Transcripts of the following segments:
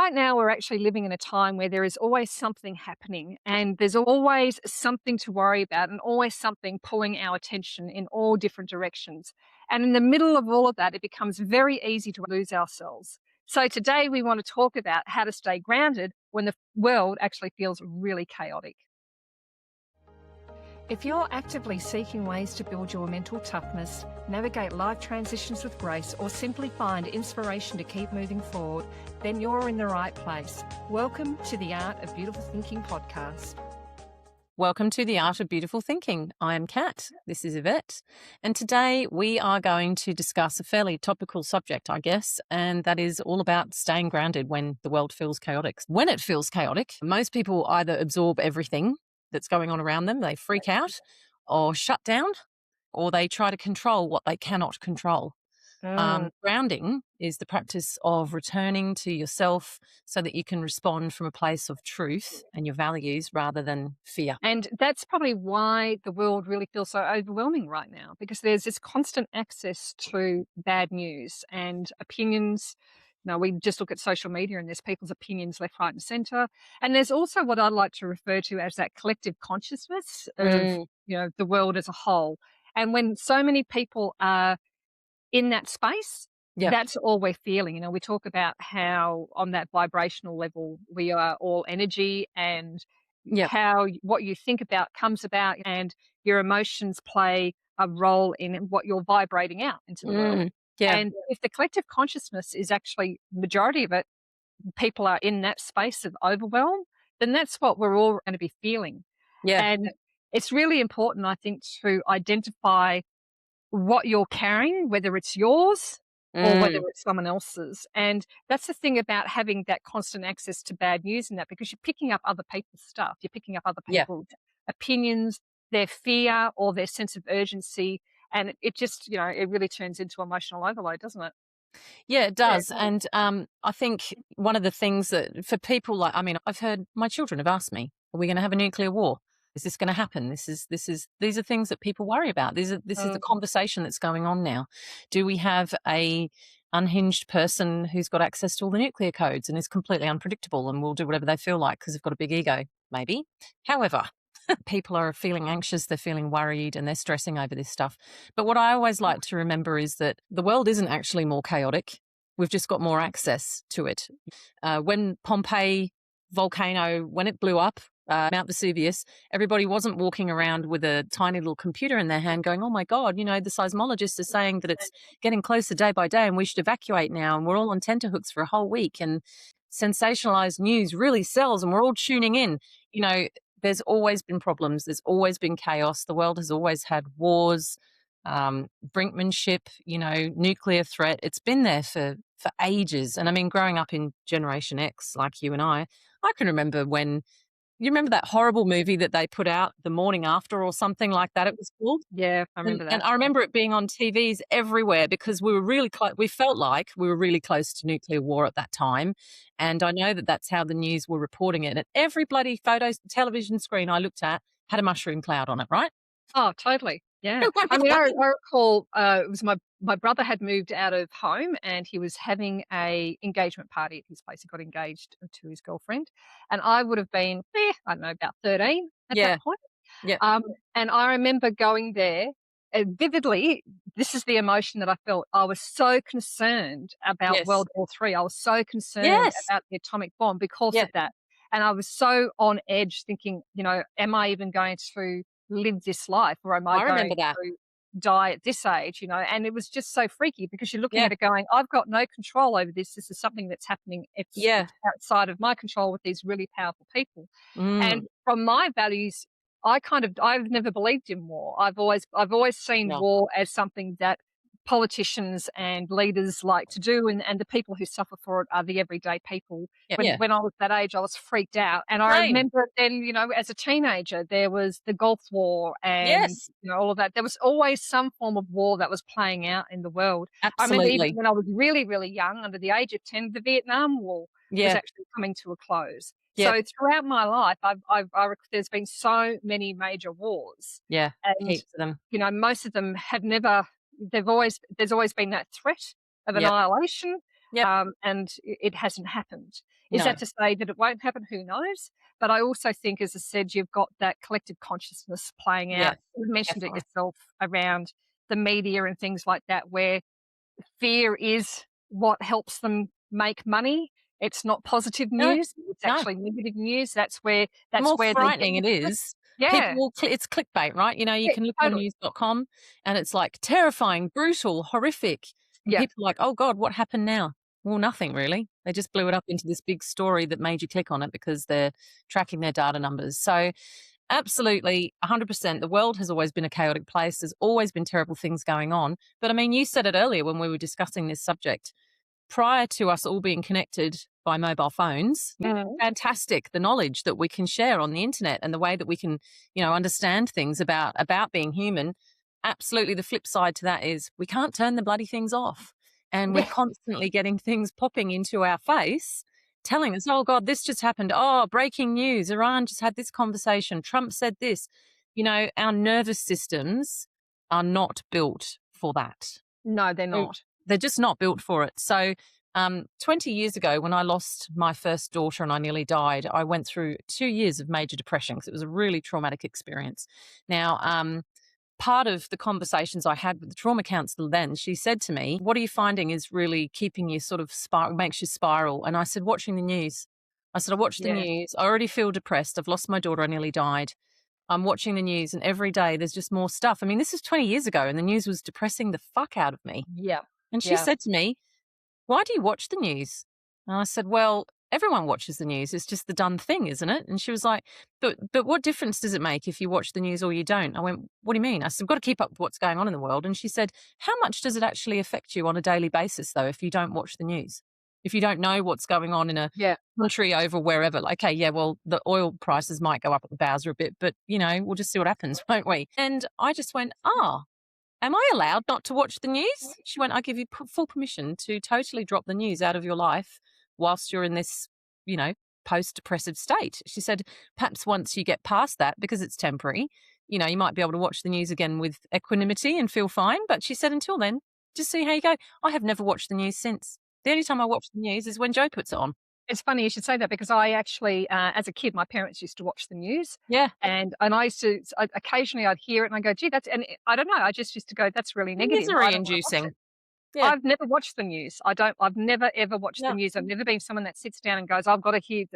right now we're actually living in a time where there is always something happening and there's always something to worry about and always something pulling our attention in all different directions. And in the middle of all of that, it becomes very easy to lose ourselves. So today we want to talk about how to stay grounded when the world actually feels really chaotic. If you're actively seeking ways to build your mental toughness, navigate life transitions with grace, or simply find inspiration to keep moving forward, then you're in the right place. Welcome to the Art of Beautiful Thinking podcast. Welcome to the Art of Beautiful Thinking. I am Kat. This is Yvette. And today we are going to discuss a fairly topical subject, I guess, and that is all about staying grounded when the world feels chaotic. When it feels chaotic, most people either absorb everything that's going on around them, they freak out or shut down, or they try to control what they cannot control. Grounding is the practice of returning to yourself so that you can respond from a place of truth and your values rather than fear. And that's probably why the world really feels so overwhelming right now, because there's this constant access to bad news and opinions. We just look at social media and there's people's opinions left, right, and centre. And there's also what I like to refer to as that collective consciousness of, the world as a whole. And when so many people are in that space, Yeah. that's all we're feeling. We talk about how on that vibrational level, we are all energy, and Yeah. how what you think about comes about, and your emotions play a role in what you're vibrating out into the world. Yeah. And if the collective consciousness is actually majority of it, people are in that space of overwhelm, then that's what we're all going to be feeling. Yeah. And it's really important, I think, to identify what you're carrying, whether it's yours or whether it's someone else's. And that's the thing about having that constant access to bad news and that, because you're picking up other people's stuff. You're picking up other Yeah. people's opinions, their fear or their sense of urgency. And it just, it really turns into emotional overload, doesn't it? Yeah, it does. And I think one of the things that for people like, I've heard my children have asked me, are we going to have a nuclear war? Is this going to happen? These are things that people worry about. This is the conversation that's going on now. Do we have a unhinged person who's got access to all the nuclear codes and is completely unpredictable and will do whatever they feel like because they've got a big ego? Maybe. However, people are feeling anxious, they're feeling worried, and they're stressing over this stuff. But what I always like to remember is that the world isn't actually more chaotic. We've just got more access to it. When Pompeii volcano, when it blew up, Mount Vesuvius, everybody wasn't walking around with a tiny little computer in their hand going, oh my God, the seismologists are saying that it's getting closer day by day and we should evacuate now and we're all on tenterhooks for a whole week and sensationalized news really sells and we're all tuning in. There's always been problems. There's always been chaos. The world has always had wars, brinkmanship, nuclear threat. It's been there for ages. And growing up in Generation X, like you and I can remember when, you remember that horrible movie that they put out The Morning After or something like that it was called? Yeah, I remember that. And I remember it being on TVs everywhere because we were really close. We felt like we were really close to nuclear war at that time. And I know that that's how the news were reporting it. And every bloody television screen I looked at had a mushroom cloud on it, right? Oh, totally. Yeah. I recall it was my brother had moved out of home and he was having a engagement party at his place. He got engaged to his girlfriend. And I would have been, I don't know, about 13 at that point. Yeah. And I remember going there vividly. This is the emotion that I felt. I was so concerned about World War III. I was so concerned about the atomic bomb because of that. And I was so on edge thinking, am I even going to live this life, or am I going to die at this age? And it was just so freaky because you're looking at it going, I've got no control over this. This is something that's happening. It's outside of my control with these really powerful people. And from my values, I've never believed in war. I've always seen war as something that politicians and leaders like to do, and the people who suffer for it are the everyday people. When I was that age, I was freaked out. And I remember then, as a teenager, there was the Gulf War and all of that. There was always some form of war that was playing out in the world. Absolutely. I remember even when I was really, really young, under the age of 10, the Vietnam War was actually coming to a close. So throughout my life, there's been so many major wars. Yeah, and heaps of them. Most of them have never. There's always been that threat of annihilation, and it hasn't happened. Is No. that to say that it won't happen? Who knows? But I also think, as I said, you've got that collective consciousness playing Yeah, out. You mentioned it definitely. yourself around the media and things like that, where fear is what helps them make money. It's not positive No, news, it's no. actually negative news. That's The more where they get frightening the it clicks. is, people Yeah, will it's clickbait, right? You know, you yeah, can look on totally. news.com and it's like terrifying, brutal, horrific, and Yeah, people are like, "Oh god, what happened now?" Well, nothing really. They just blew it up into this big story that made you click on it because they're tracking their data numbers. So, absolutely, 100%, the world has always been a chaotic place. There's always been terrible things going on. But I mean, you said it earlier when we were discussing this subject. Prior to us all being connected by mobile phones, mhm, fantastic the knowledge that we can share on the internet and the way that we can, understand things about being human. Absolutely, the flip side to that is we can't turn the bloody things off, and we're yeah, constantly getting things popping into our face telling us, oh god, this just happened, oh, breaking news, Iran just had this conversation, Trump said this. Our nervous systems are not built for that. no, they're So not. they're just not built for it. So, 20 years ago, when I lost my first daughter and I nearly died, I went through 2 years of major depression because it was a really traumatic experience. Now, part of the conversations I had with the trauma counselor then, she said to me, "What are you finding is really keeping you sort of makes you spiral?" And I said, "Watching the news." I said, "I watch the Yeah, news. I already feel depressed. I've lost my daughter. I nearly died. I'm watching the news, and every day there's just more stuff." I mean, this is 20 years ago, and the news was depressing the fuck out of me. yeah, And she yeah. said to me, "Why do you watch the news?" And I said, "Well, everyone watches the news. It's just the done thing, isn't it?" And she was like, "But what difference does it make if you watch the news or you don't?" I went, "What do you mean?" I said, "I've got to keep up with what's going on in the world." And she said, "How much does it actually affect you on a daily basis, though, if you don't watch the news? If you don't know what's going on in a Yeah. country over wherever, like, okay, yeah, well, the oil prices might go up at the bowser a bit, but, we'll just see what happens, won't we?" And I just went, "Ah, am I allowed not to watch the news?" She went, "I give you full permission to totally drop the news out of your life whilst you're in this, you know, post depressive state." She said, "Perhaps once you get past that, because it's temporary, you might be able to watch the news again with equanimity and feel fine." But she said, "Until then, just see how you go." I have never watched the news since. The only time I watch the news is when Joe puts it on. It's funny you should say that because I actually, as a kid, my parents used to watch the news, Yeah, and I used to occasionally I'd hear it and I go, "Gee, that's," and I don't know, I just used to go, "That's really negative. I misery don't wanna watch it." inducing. Yeah, I've never watched the news. I've never ever watched the no, news. I've never been someone that sits down and goes, "I've got to hear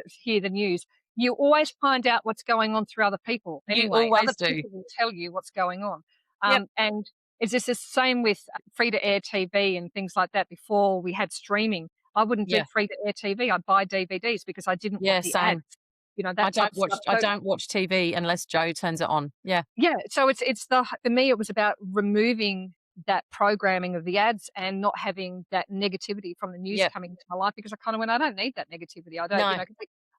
the news." You always find out what's going on through other people you anyway. Other always do. people will tell you what's going on. Yep, And is this the same with free to air TV and things like that before we had streaming? I wouldn't do yeah, free to air TV. I'd buy DVDs because I didn't want yeah, the ads, same. I that type don't of watch stuff. I So don't watch TV unless Joe turns it on. Yeah, yeah, so it's for me, it was about removing that programming of the ads and not having that negativity from the news yep, coming into my life because I kinda went, "I don't need that negativity." I don't, 'cause no,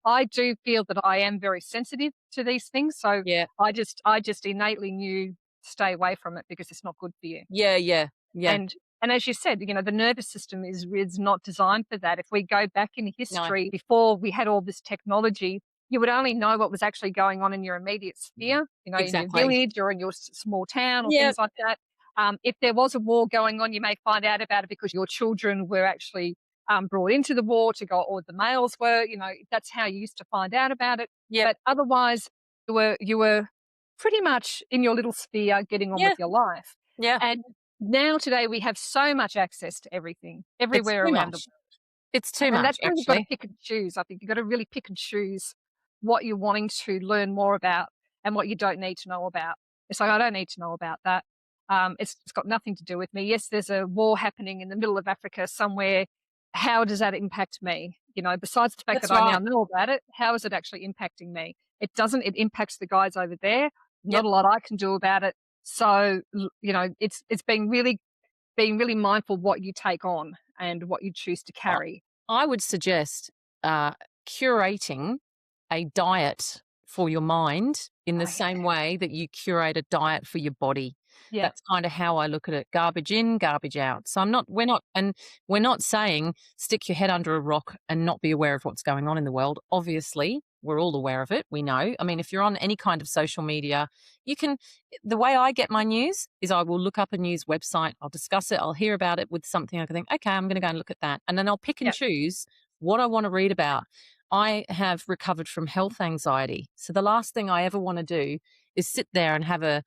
I do feel that I am very sensitive to these things, so yeah. I just innately knew, stay away from it because it's not good for you. Yeah, yeah, yeah. And as you said, the nervous system is not designed for that. If we go back in No, history before we had all this technology, you would only know what was actually going on in your immediate sphere, in your exactly. village or in your small town or Yep, things like that. If there was a war going on, you may find out about it because your children were actually brought into the war to go, or the males were. That's how you used to find out about it. yep, But otherwise, you were pretty much in your little sphere, getting on with yeah, your life. yeah. And now today we have so much access to everything, It's everywhere too around the much. It's too and much, that's where you've got to actually. pick and choose. I think you've got to really pick and choose what you're wanting to learn more about and what you don't need to know about. It's like, I don't need to know about that. It's got nothing to do with me. Yes, there's a war happening in the middle of Africa somewhere. How does that impact me? Besides the fact That's that I now right. know about it, how is it actually impacting me? It doesn't. It impacts the guys over there. Not Yep. a lot I can do about it. So, it's being really mindful what you take on and what you choose to I carry. I would suggest, uh, curating a diet for your mind in the Oh, yeah. same way that you curate a diet for your body. Yeah. That's kinda how I look at it, garbage in, garbage out. So we're not saying stick your head under a rock and not be aware of what's going on in the world. Obviously, we're all aware of it, we know. I mean, if you're on any kind of social media, you can the way I get my news is I will look up a news website, I'll discuss it, I'll hear about it with something I can think, "Okay, I'm gonna go and look at that." And then I'll pick and Yeah. choose what I want to read about. I have recovered from health anxiety. So the last thing I ever want to do is sit there and have a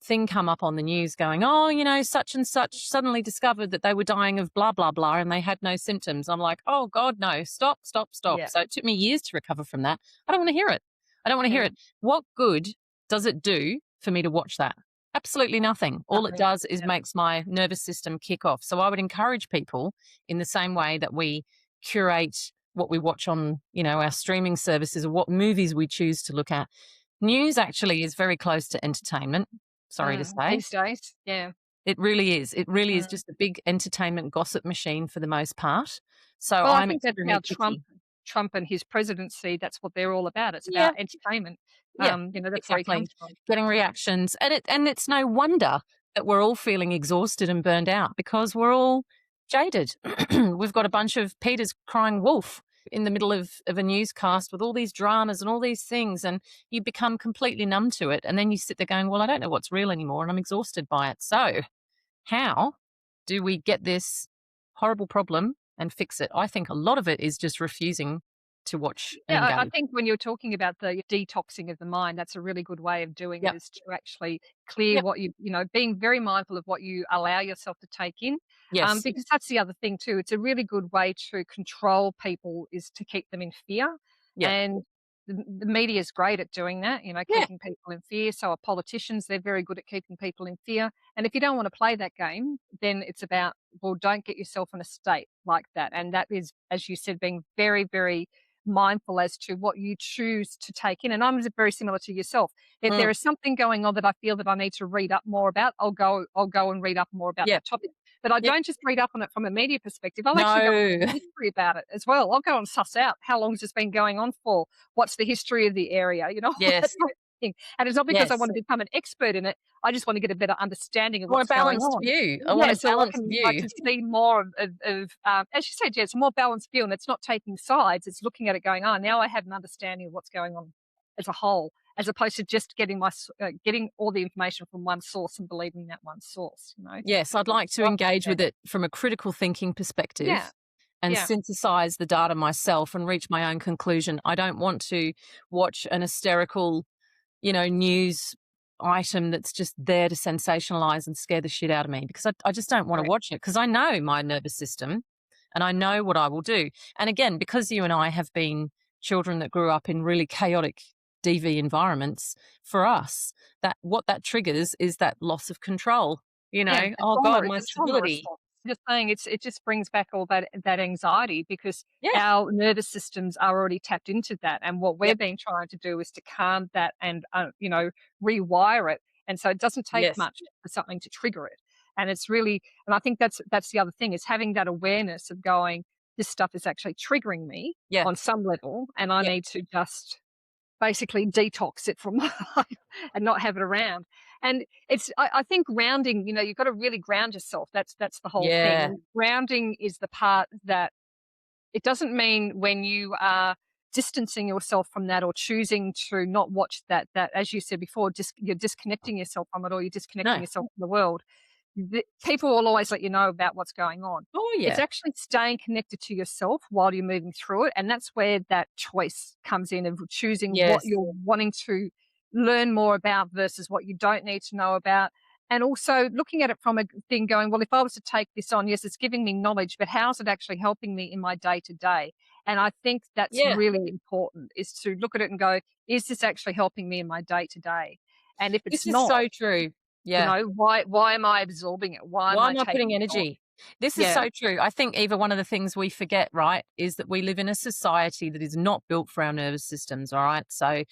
thing come up on the news going, oh, such and such suddenly discovered that they were dying of blah, blah, blah, and they had no symptoms. I'm like, oh, God, no, stop. Yeah. So it took me years to recover from that. I don't want to hear it. I don't want to hear it. What good does it do for me to watch that? Absolutely nothing. All it does is makes my nervous system kick off. So I would encourage people, in the same way that we curate what we watch on, our streaming services, or what movies we choose to look at. News actually is very close to entertainment, sorry to say. These days, yeah. It really is. It really is just a big entertainment gossip machine for the most part. So Well, I I'm think that's extremely how picky. Trump and his presidency, that's what they're all about. It's about entertainment. Yeah, That's where he exactly. comes from. Getting reactions. And it's no wonder that we're all feeling exhausted and burned out, because we're all jaded. We've got a bunch of Peters crying wolf in the middle of a newscast with all these dramas and all these things, and you become completely numb to it. And then you sit there going, well, I don't know what's real anymore, and I'm exhausted by it. So how do we get this horrible problem and fix it? I think a lot of it is just refusing to watch and Yeah, I engage. think when you're talking about the detoxing of the mind, that's a really good way of doing it, Yep. is to actually clear Yep. what being very mindful of what you allow yourself to take in. Yes. Because that's the other thing too. It's a really good way to control people, is to keep them in fear. Yep. And the media is great at doing that, Yeah. keeping people in fear. So are politicians. They're very good at keeping people in fear. And if you don't want to play that game, then it's about, well, don't get yourself in a state like that. And that is, as you said, being very, very mindful as to what you choose to take in. And I'm very similar to yourself. If there is something going on that I feel that I need to read up more about, I'll go and read up more about that topic. But I don't just read up on it from a media perspective. I'll actually go into history about it as well. I'll go and suss out how long has this been going on for, what's the history of the area, that Yes. sort of thing. And it's not because I want to become an expert in it. I just want to get a better understanding of what's going on. View. I want a balanced view. I can see more of as you said, it's a more balanced view, and it's not taking sides. It's looking at it going, oh, now I have an understanding of what's going on as a whole, as opposed to just getting getting all the information from one source and believing that one source. Yes, I'd like to engage with it from a critical thinking perspective. And synthesize the data myself and reach my own conclusion. I don't want to watch an hysterical, news item that's just there to sensationalize and scare the shit out of me, because I just don't want to watch it, because I know my nervous system and I know what I will do. And again, because you and I have been children that grew up in really chaotic DV environments, for us, that what that triggers is that loss of control. Oh God, my stability. Just saying, it just brings back all that anxiety, because our nervous systems are already tapped into that, and what we've been trying to do is to calm that and rewire it, and so it doesn't take much for something to trigger it. And it's really, and I think that's the other thing, is having that awareness of going, this stuff is actually triggering me on some level, and I need to just basically detox it from my life and not have it around. And I think grounding, you've got to really ground yourself. That's the whole thing. And grounding is the part that, it doesn't mean when you are distancing yourself from that, or choosing to not watch that, as you said before, you're disconnecting yourself from it, or you're disconnecting yourself from the world. People will always let you know about what's going on. Oh, yeah. It's actually staying connected to yourself while you're moving through it. And that's where that choice comes in, of choosing what you're wanting to learn more about versus what you don't need to know about. And also looking at it from a thing going, well, if I was to take this on, yes, it's giving me knowledge, but how's it actually helping me in my day to day? And I think that's really important, is to look at it and go, is this actually helping me in my day to day? And if it's not, so true. Yeah. Why am I absorbing it? Why am I putting energy? This is so true. I think, Eva, one of the things we forget, right, is that we live in a society that is not built for our nervous systems, all right? So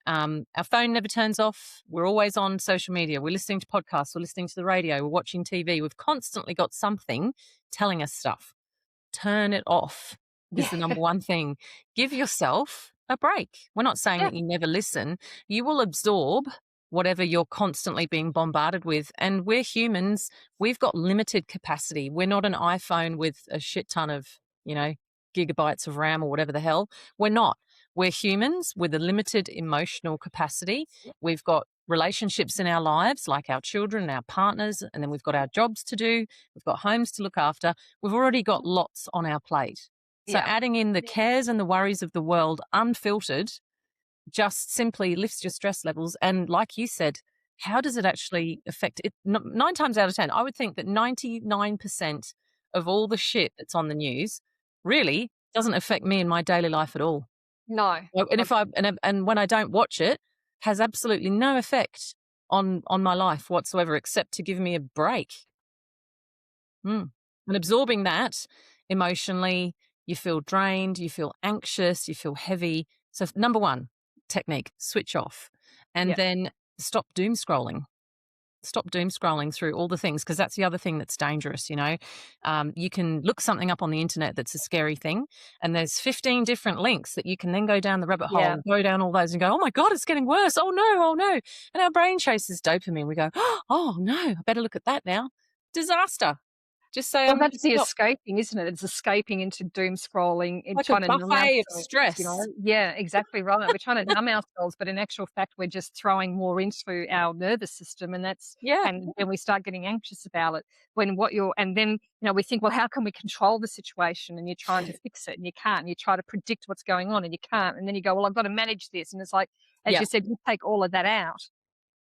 our phone never turns off. We're always on social media. We're listening to podcasts. We're listening to the radio. We're watching TV. We've constantly got something telling us stuff. Turn it off is the number one thing. Give yourself a break. We're not saying that you never listen. You will absorb whatever you're constantly being bombarded with. And we're humans. We've got limited capacity. We're not an iPhone with a shit ton of, gigabytes of RAM or whatever the hell. We're not. We're humans with a limited emotional capacity. We've got relationships in our lives, like our children and our partners, and then we've got our jobs to do. We've got homes to look after. We've already got lots on our plate. So adding in the cares and the worries of the world unfiltered just simply lifts your stress levels. And like you said, how does it actually affect it? 9 times out of 10, I would think that 99% of all the shit that's on the news really doesn't affect me in my daily life at all. No. And if I and when I don't watch it, has absolutely no effect on my life whatsoever, except to give me a break. And absorbing that emotionally, you feel drained, you feel anxious, you feel heavy. So number one technique, switch off, and then stop doom scrolling. Stop doom scrolling through all the things, because that's the other thing that's dangerous. You can look something up on the internet that's a scary thing, and there's 15 different links that you can then go down the rabbit hole Yeah. and go down all those and go, oh my God, it's getting worse. Oh no, oh no. And our brain chases dopamine. We go, oh no, I better look at that now. Disaster. Just say, Well, I'm going that's to the stop. escaping, isn't it? It's escaping into doom scrolling and Like a trying to numb buffet of ourselves, stress. Yeah, exactly right. We're trying to numb ourselves, but in actual fact, we're just throwing more into our nervous system, and Yeah. then we start getting anxious about it. When what you're and then, we think, "Well, how can we control the situation?" And you're trying to fix it, and you can't, and you try to predict what's going on, and you can't, and then you go, "Well, I've got to manage this." And it's like, as Yeah. you said, you take all of that out,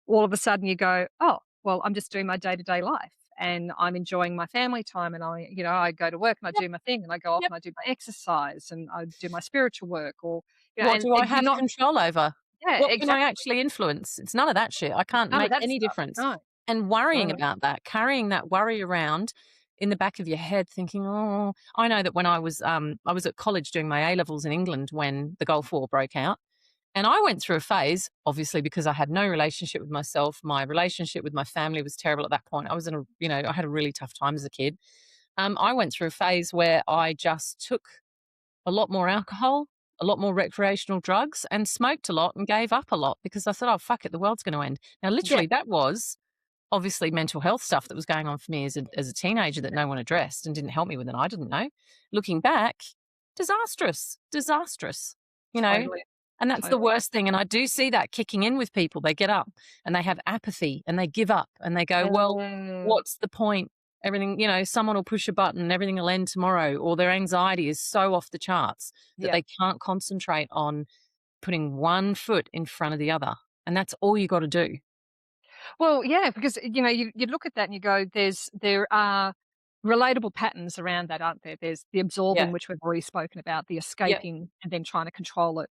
all of a sudden you go, "Oh, well, I'm just doing my day-to-day life, and I'm enjoying my family time, and I go to work and I Yep. do my thing, and I go off Yep. and I do my exercise, and I do my spiritual work," or, What do I and you're have not. control over? Yeah, What can I exactly. actually influence? It's none of that shit. I can't None of make that any stuff. difference. No, And worrying no. about that, carrying that worry around in the back of your head thinking, "Oh," I know that when I was at college doing my A levels in England when the Gulf War broke out, and I went through a phase, obviously because I had no relationship with myself. My relationship with my family was terrible at that point. I was I had a really tough time as a kid. I went through a phase where I just took a lot more alcohol, a lot more recreational drugs, and smoked a lot and gave up a lot because I thought, "Oh, fuck it, the world's gonna end." Now, Yeah, literally, that was obviously mental health stuff that was going on for me as a teenager that no one addressed and didn't help me with, and I didn't know. Looking back, disastrous, disastrous, you know? totally, And that's the totally. worst thing, and I do see that kicking in with people. They get up and they have apathy and they give up and they go, "Well, Mm, what's the point? Everything, someone will push a button and everything will end tomorrow," or their anxiety is so off the charts that yeah. they can't concentrate on putting one foot in front of the other, and that's all you gotta do. Well, yeah, because you look at that and you go, there are relatable patterns around that, aren't there? There's the Yeah. absorbing, which we've already spoken about, the Yep. escaping, and then trying to control it.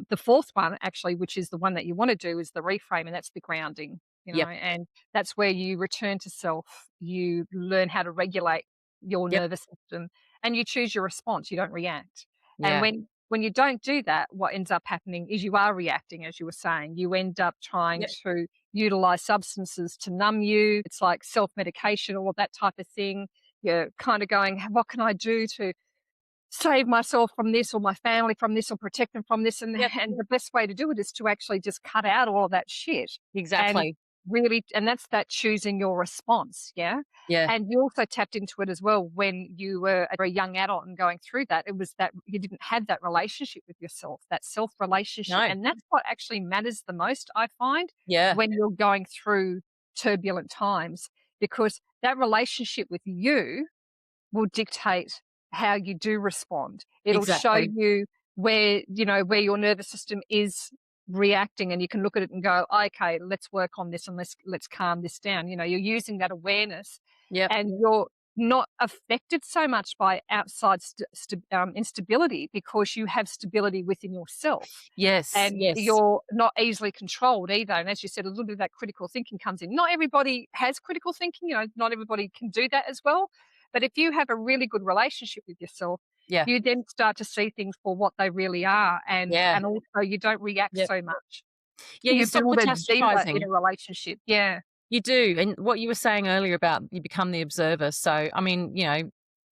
The fourth one, actually, which is the one that you want to do, is the reframe, and that's the grounding. Yep. And that's where you return to self. You learn how to regulate your Yep. nervous system, and you choose your response. You don't react. And Yeah. when you don't do that, what ends up happening is you are reacting, as you were saying. You end up trying Yep. to utilize substances to numb you. It's like self-medication, all of that type of thing. You're kind of going, what can I do to save myself from this or my family from this or protect them from this? And Yep. and the best way to do it is to actually just cut out all of that shit and Exactly. really, and that's that choosing your response, yeah? Yeah. And you also tapped into it as well when you were a very young adult and going through that. It was that you didn't have that relationship with yourself, that self relationship. No. And that's what actually matters the most, I find, Yeah. when you're going through turbulent times, because that relationship with you will dictate how you do respond. It'll show Exactly. you where your nervous system is reacting, and you can look at it and go, "Okay, let's work on this and let's calm this down." You're using that awareness, Yep. and you're not affected so much by outside instability, because you have stability within yourself. Yes. And Yes. you're not easily controlled either, and as you said, a little bit of that critical thinking comes in. Not everybody has critical thinking, not everybody can do that as well, but if you have a really good relationship with yourself, Yeah. you then start to see things for what they really are, and Yeah. and also you don't react Yep. so much. Yeah, you You stop build a deeper catastrophizing. inner relationship. Yeah. You do, and what you were saying earlier about you become the observer. So, I mean,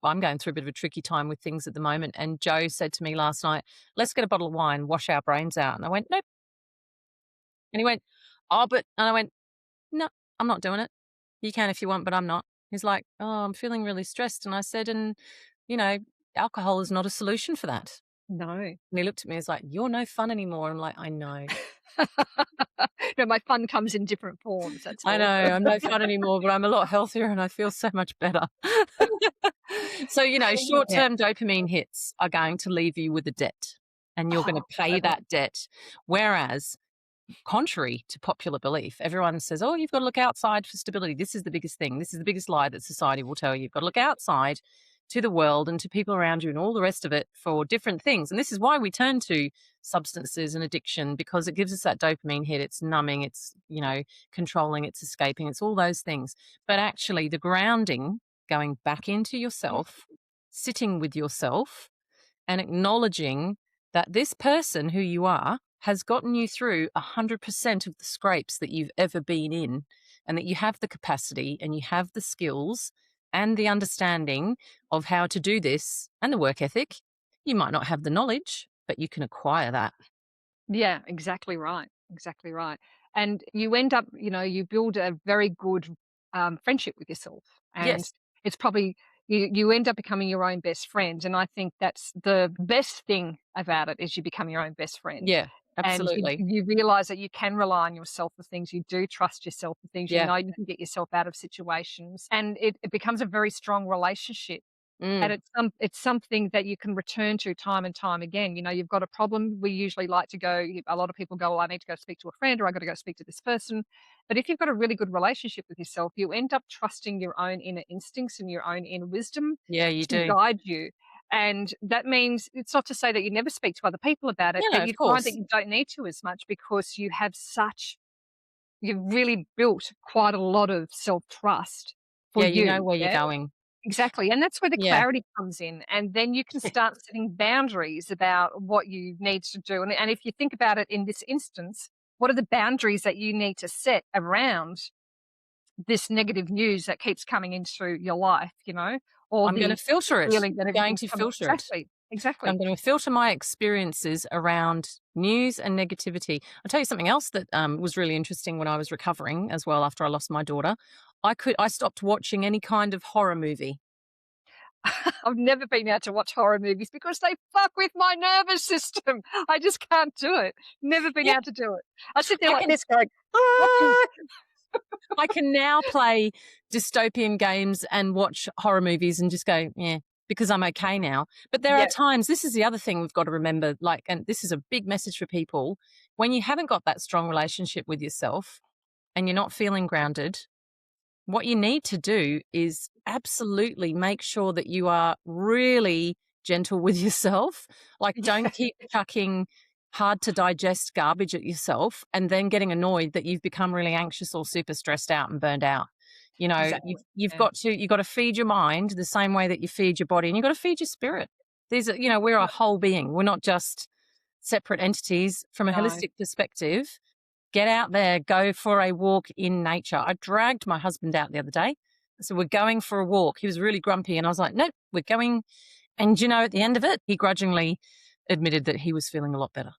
I'm going through a bit of a tricky time with things at the moment, and Joe said to me last night, "Let's get a bottle of wine, wash our brains out." And I went, "Nope." And he went, "Oh, but," and I went, "No, I'm not doing it. You can if you want, but I'm not." He's like, "Oh, I'm feeling really stressed." And I said, "And, you know, alcohol is not a solution for that." No. And he looked at me, he's like, "You're no fun anymore." I'm like, "I know. No, my fun comes in different forms, that's I know. all. I'm no fun anymore, but I'm a lot healthier and I feel so much better." So, Yeah. short-term dopamine hits are going to leave you with a debt, and you're going Oh, to pay totally. that debt. Whereas, contrary to popular belief, everyone says, oh, you've got to look outside for stability. This is the biggest thing. This is the biggest lie that society will tell you. You've got to look outside to the world and to people around you and all the rest of it for different things. And this is why we turn to substances and addiction, because it gives us that dopamine hit. It's numbing, it's, controlling, it's escaping, it's all those things. But actually, the grounding, going back into yourself, sitting with yourself, and acknowledging that this person who you are has gotten you through 100% of the scrapes that you've ever been in, and that you have the capacity and you have the skills and the understanding of how to do this and the work ethic. You might not have the knowledge, but you can acquire that. Yeah, exactly right. Exactly right. And you end up, you build a very good friendship with yourself. And Yes. it's probably, you end up becoming your own best friend. And I think that's the best thing about it is you become your own best friend. Yeah, And absolutely. you realize that you can rely on yourself for things. You do trust yourself for things. You Yeah. know you can get yourself out of situations. And it becomes a very strong relationship. And Mm. it's something that you can return to time and time again. You've got a problem, we usually like to go a lot of people go, "Well, I need to go speak to a friend, or I gotta go speak to this person." But if you've got a really good relationship with yourself, you end up trusting your own inner instincts and your own inner wisdom Yeah, you to do. guide you. And that means it's not to say that you never speak to other people about it, Yeah, but no, of you find that course. you don't need to as much because you've really built quite a lot of self-trust for Yeah, you know you, where you're yeah? going. Exactly, and that's where the Yeah. clarity comes in, and then you can start setting boundaries about what you need to do, and if you think about it in this instance, what are the boundaries that you need to set around this negative news that keeps coming into your life, or I'm going to the filter it. feeling that I'm going everything's to coming. filter it. Exactly, exactly. I'm going to filter my experiences around news and negativity. I'll tell you something else that was really interesting when I was recovering as well after I lost my daughter. I stopped watching any kind of horror movie. I've never been able to watch horror movies because they fuck with my nervous system. I just can't do it. Never been Yeah, able to do it. I sit there I like can this going, I can "Ah!" I can now play dystopian games and watch horror movies and just go, yeah, because I'm okay now. But there are Yeah, times, this is the other thing we've got to remember, like, and this is a big message for people, when you haven't got that strong relationship with yourself and you're not feeling grounded, what you need to do is absolutely make sure that you are really gentle with yourself. Like, don't keep chucking hard to digest garbage at yourself and then getting annoyed that you've become really anxious or super stressed out and burned out. exactly. You've Yeah. got to feed your mind the same way that you feed your body, and you've got to feed your spirit. We're a Yep. whole being. We're not just separate entities from a No. holistic perspective. Get out there, go for a walk in nature. I dragged my husband out the other day. So we're going for a walk. He was really grumpy, and I was like, nope, we're going. And at the end of it, he grudgingly admitted that he was feeling a lot better.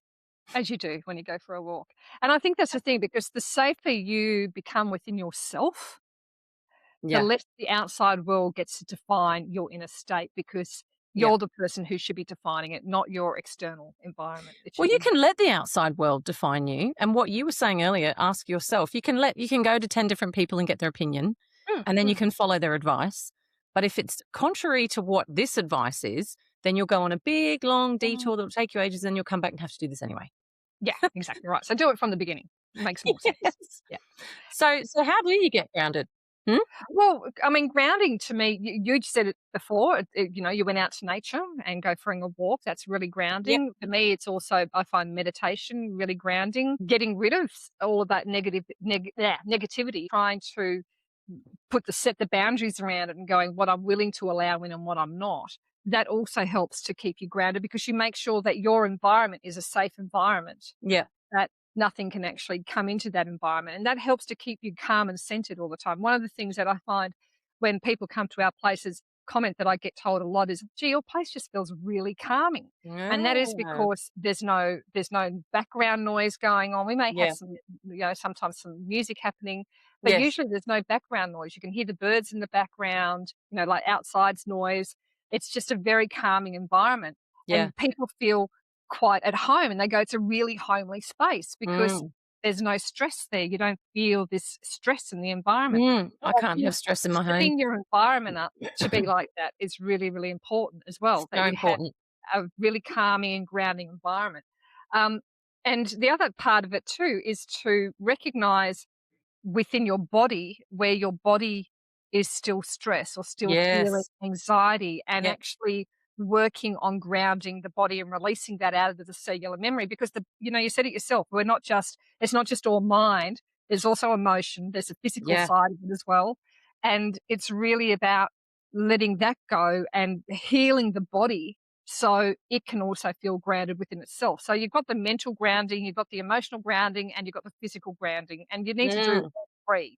As you do when you go for a walk. And I think that's the thing because the safer you become within yourself, the Yeah. less the outside world gets to define your inner state because Yeah. you're the person who should be defining it, not your external environment. It Well, should you be. can let the outside world define you. And what you were saying earlier, ask yourself. You can go to 10 different people and get their opinion, Mm, and then you mm, can follow their advice. But if it's contrary to what this advice is, then you'll go on a big, long mm. detour that will take you ages, and you'll come back and have to do this anyway. Yeah, exactly right. So do it from the beginning. Makes more sense. Yes. Yeah. So how do you get grounded? Hmm? Well, I mean, grounding to me, you said it before, you went out to nature and go for a walk. That's really Yep. grounding. For me, it's also, I find meditation really grounding, getting rid of all of that negativity, trying to set the boundaries around it and going what I'm willing to allow in and what I'm not. That also helps to keep you grounded because you make sure that your environment is a safe environment, Yeah. that nothing can actually come into that environment. And that helps to keep you calm and centered all the time. One of the things that I find when people come to our places, comment that I get told a lot is, gee, your place just feels really calming. And that is Ah. because there's no background noise going on. We may have Yeah. some, sometimes some music happening, but Yes. usually there's no background noise. You can hear the birds in the background, like outside's noise. It's just a very calming environment. Yeah. And people feel quite at home and they go, it's a really homely space because Mm. there's no stress there. You don't feel this stress in the environment. I So I can't think have stress in my home. setting your environment up to be like that is really, really important as well, So that you have important. a really calming and grounding environment. Um, and the other part of it too is to recognize within your body where your body is still stressed or still feeling Yes. anxiety, and Yep. actually working on grounding the body and releasing that out of the cellular memory, because you said it yourself, it's not just all mind, there's also emotion, there's a physical Yeah. side of it as well, and it's really about letting that go and healing the body so it can also feel grounded within itself. So you've got the mental grounding, you've got the emotional grounding, and you've got the physical grounding, and you need to do Mm. all three.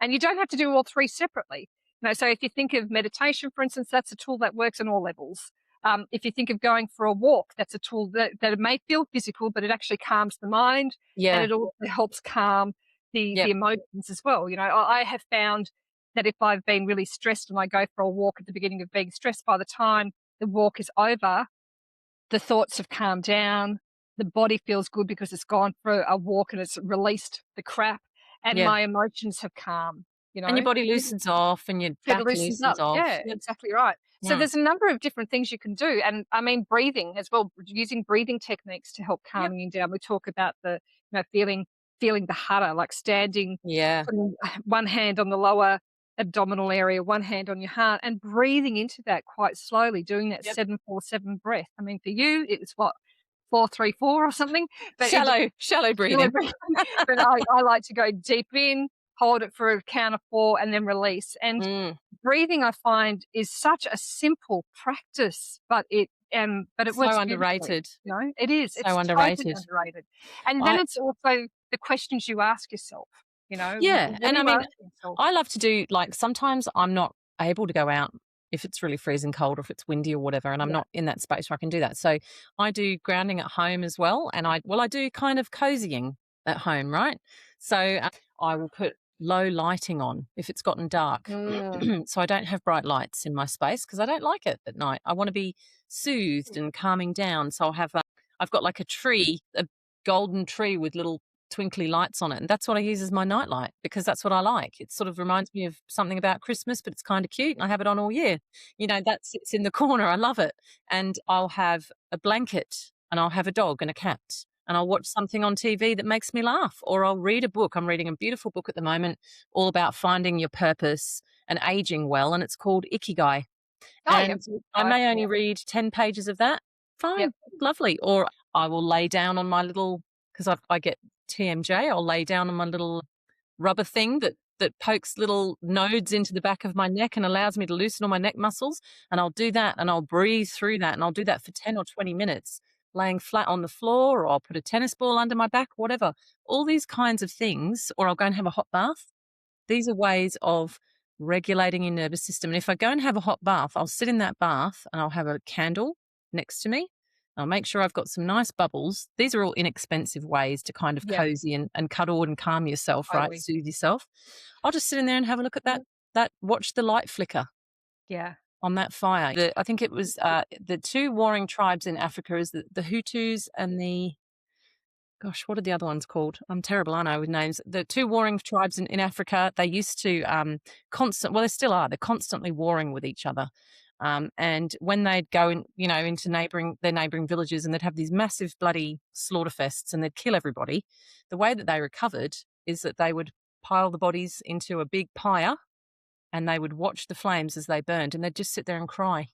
And you don't have to do all three separately. So if you think of meditation, for instance, that's a tool that works on all levels. If you think of going for a walk, that's a tool that it may feel physical, but it actually calms the mind, and Yeah. it also helps calm the Yep. emotions as well. I have found that if I've been really stressed and I go for a walk at the beginning of being stressed, by the time the walk is over, the thoughts have calmed down, the body feels good because it's gone for a walk and it's released the crap, and Yeah. my emotions have calmed, you And your know? body loosens off and your It back loosens loosens up. off. Yeah, Yep. exactly right. So Mm. there's a number of different things you can do, and I mean breathing as well, using breathing techniques to help Yep. calming you down. We talk about feeling the hara, like standing, Yeah. putting one hand on the lower abdominal area, one hand on your heart, and breathing into that quite slowly, doing that Yep. 7-4-7 breath. I mean, for you, it was what, 4-3-4 or something, but it Shallow shallow breathing. breathing. But I like to go deep in, hold it for a count of 4, and then release. And Mm. breathing, I find, is such a simple practice, but it So works beautifully. underrated. It is. So It's totally underrated. underrated. And then I it's also the questions you ask yourself. Yeah, What and are I you mean, asking yourself? I love to do like sometimes I'm not able to go out if it's really freezing cold or if it's windy or whatever, and I'm Yeah. not in that space where I can do that. So I do grounding at home as well, and I do kind of cozying at home, right? So I will put low lighting on if it's gotten dark, Mm, so I don't have bright lights in my space because I don't like it at night. I want to be soothed and calming down. So I've got like a tree, a golden tree with little twinkly lights on it. And that's what I use as my nightlight because that's what I like. It sort of reminds me of something about Christmas, but it's kind of cute. And I have it on all year. That sits in the corner. I love it. And I'll have a blanket and I'll have a dog and a cat. And I'll watch something on TV that makes me laugh, or I'll read a book. I'm reading a beautiful book at the moment, all about finding your purpose and aging well. And it's called Ikigai. oh, yeah. And I Right. may Yeah. only read 10 pages of that. Yep. Fine, lovely. Or I will lay down on my little, because I get TMJ, I'll lay down on my little rubber thing that pokes little nodes into the back of my neck and allows me to loosen all my neck muscles. And I'll do that and I'll breathe through that. And I'll do that for 10 or 20 minutes, laying flat on the floor, or I'll put a tennis ball under my back, whatever. All these kinds of things, or I'll go and have a hot bath. These are ways of regulating your nervous system. And if I go and have a hot bath, I'll sit in that bath and I'll have a candle next to me. I'll make sure I've got some nice bubbles. These are all inexpensive ways to kind of Yeah. cozy and cuddle and calm yourself, right? Totally. Soothe yourself. I'll just sit in there and have a look at that watch the light flicker Yeah. on that fire. I think it was the two warring tribes in Africa is the Hutus and the gosh, what are the other ones called? I'm terrible, aren't I, with names? The two warring tribes in Africa, they used to well, they still are. They're constantly warring with each other. And when they'd go into their neighboring villages, and they'd have these massive bloody slaughter fests and they'd kill everybody, the way that they recovered is that they would pile the bodies into a big pyre and they would watch the flames as they burned, and they'd just sit there and cry,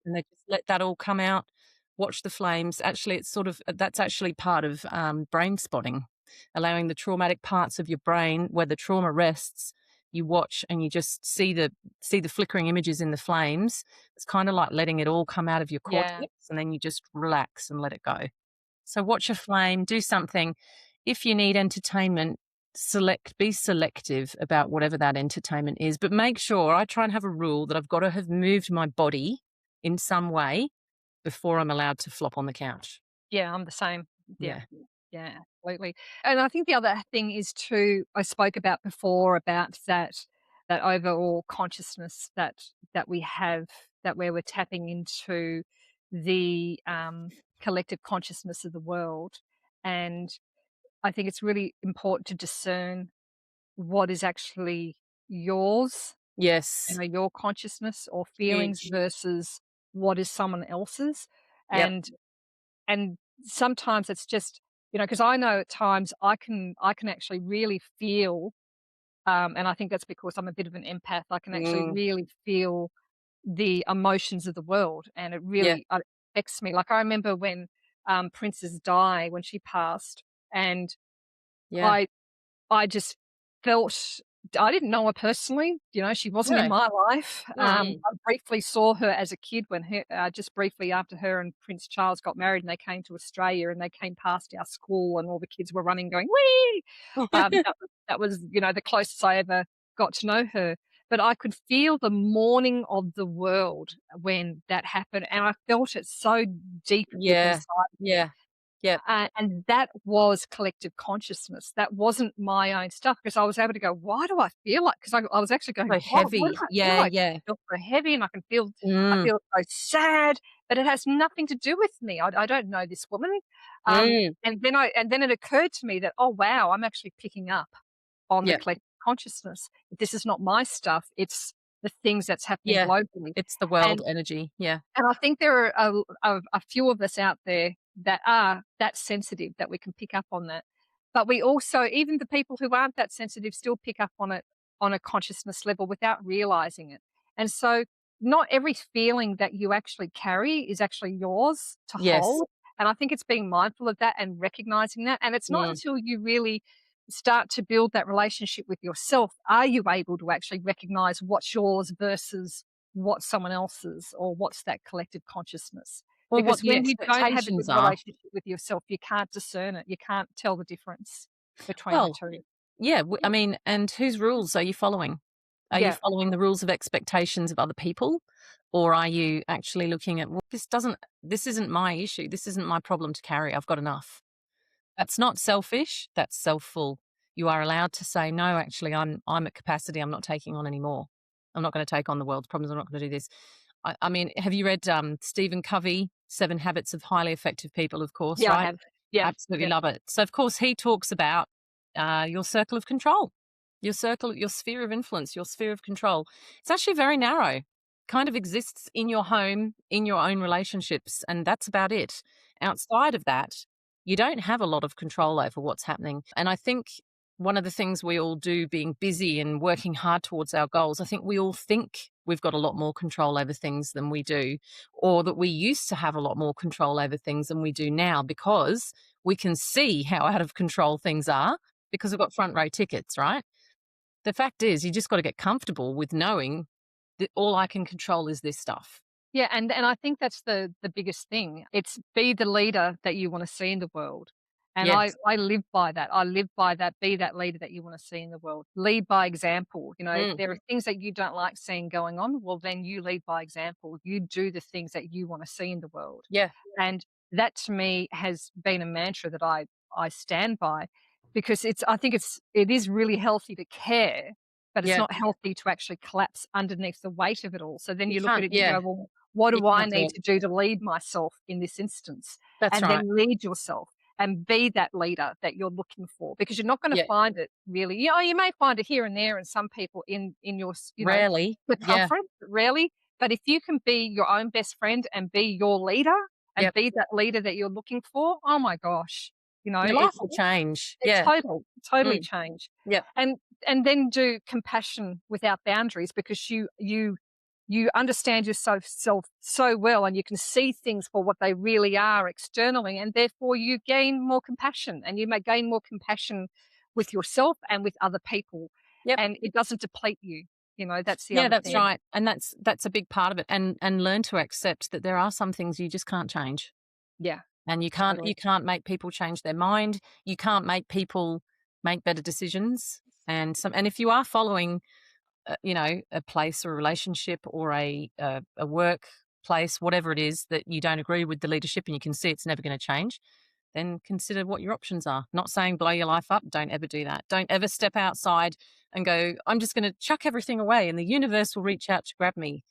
and they just let that all come out, watch the flames. Actually, it's sort of that's actually part of brain spotting, allowing the traumatic parts of your brain where the trauma rests. You watch and you just see the flickering images in the flames. It's kind of like letting it all come out of your Yeah. cortex, and then you just relax and let it go. So watch a flame, do something. If you need entertainment, be selective about whatever that entertainment is, but make sure I try and have a rule that I've got to have moved my body in some way before I'm allowed to flop on the couch. Yeah, I'm the same. Yeah. Yeah. Yeah, absolutely. And I think the other thing is too, I spoke about before about that overall consciousness that we have, that where we're tapping into the collective consciousness of the world. And I think it's really important to discern what is actually yours, Yes. your consciousness or feelings Huge. versus what is someone else's. Yep. And and sometimes it's just, because I know at times I can actually really feel, and I think that's because I'm a bit of an empath. I can actually Mm. really feel the emotions of the world, and it Yeah. really affects me. Like I remember when Princess Di, when she passed, and Yeah. I I just felt, I didn't know her personally, she wasn't in No. my life. Mm. I briefly saw her as a kid when just briefly after her and Prince Charles got married and they came to Australia and they came past our school and all the kids were running going, "Whee!" That was, the closest I ever got to know her. But I could feel the mourning of the world when that happened, and I felt it so deep within Yeah. inside of me. Yeah. Yep. And that was collective consciousness. That wasn't my own stuff because I was able to go, "Why do I feel like?" Because I was actually going, So What do heavy. I feel Yeah, like?" yeah. I feel so heavy, and I Mm. feel so sad, but it has nothing to do with me. I don't know this woman. Mm. And then it occurred to me that, oh wow, I'm actually picking up on the Yep. collective consciousness. This is not my stuff. It's the things that's happening Yeah. globally. It's the world And energy. Yeah. and I think there are a few of us out there that are that sensitive that we can pick up on that. But we also, even the people who aren't that sensitive, still pick up on it on a consciousness level without realizing it. And so, not every feeling that you actually carry is actually yours to Yes. hold. And I think it's being mindful of that and recognizing that. And it's not Mm. until you really start to build that relationship with yourself are you able to actually recognize what's yours versus what's someone else's or what's that collective consciousness. Or what Because the when you don't have a good expectations are. relationship with yourself, you can't discern it. You can't tell the difference between the Well, two. yeah, I mean, and whose rules are you following? Are you Yeah. following the rules of expectations of other people? Or are you actually looking at, well, this isn't my issue. This isn't my problem to carry. I've got enough. That's not selfish. That's self-full. You are allowed to say, no, actually, I'm at capacity. I'm not taking on any more. I'm not going to take on the world's problems. I'm not going to do this. I mean, have you read Stephen Covey, Seven Habits of Highly Effective People, of course, Yeah, I right? have. Yeah. Absolutely Yeah. love it. So, of course, he talks about your circle of control, your sphere of influence, your sphere of control. It's actually very narrow, kind of exists in your home, in your own relationships, and that's about it. Outside of that, you don't have a lot of control over what's happening. And I think one of the things we all do, being busy and working hard towards our goals, I think we all think we've got a lot more control over things than we do, or that we used to have a lot more control over things than we do now because we can see how out of control things are because we've got front row tickets, right? The fact is, you just got to get comfortable with knowing that all I can control is this stuff. Yeah, and I think that's the biggest thing. It's be the leader that you wanna see in the world, and I Yes. I live by that. I live by that, be that leader that you wanna see in the world. Lead by example, if Mm. there are things that you don't like seeing going on, well, then you lead by example. You do the things that you wanna see in the world, Yeah. and that to me has been a mantra that I stand by because it is really healthy to care, but it's Yeah. not healthy to actually collapse underneath the weight of it all. So then You you look at can't. it and you Yeah. go, "Well, what You do I can't do need it. to do to lead myself in this instance?" That's And then right. lead yourself and be that leader that you're looking for because you're not gonna Yeah. find it really. You may find it here and there in some people in your Rarely. Yeah. circumference, but rarely. But if you can be your own best friend and be your leader and Yep. be that leader that you're looking for, oh my gosh, Your life will change. it Yeah. totally Mm. change. Yep. And then do compassion without boundaries because you understand yourself so well and you can see things for what they really are externally and therefore you gain more compassion and you may gain more compassion with yourself and with other people Yep. and it doesn't deplete you. That's the Yeah, other that's thing. right. And that's a big part of it. And learn to accept that there are some things you just can't change. Yeah, And totally. you can't make people change their mind. You can't make people make better decisions. And if you are following a place or a relationship or a work place, whatever it is that you don't agree with the leadership and you can see it's never going to change, then consider what your options are. Not saying blow your life up. Don't ever do that. Don't ever step outside and go, I'm just going to chuck everything away and the universe will reach out to grab me.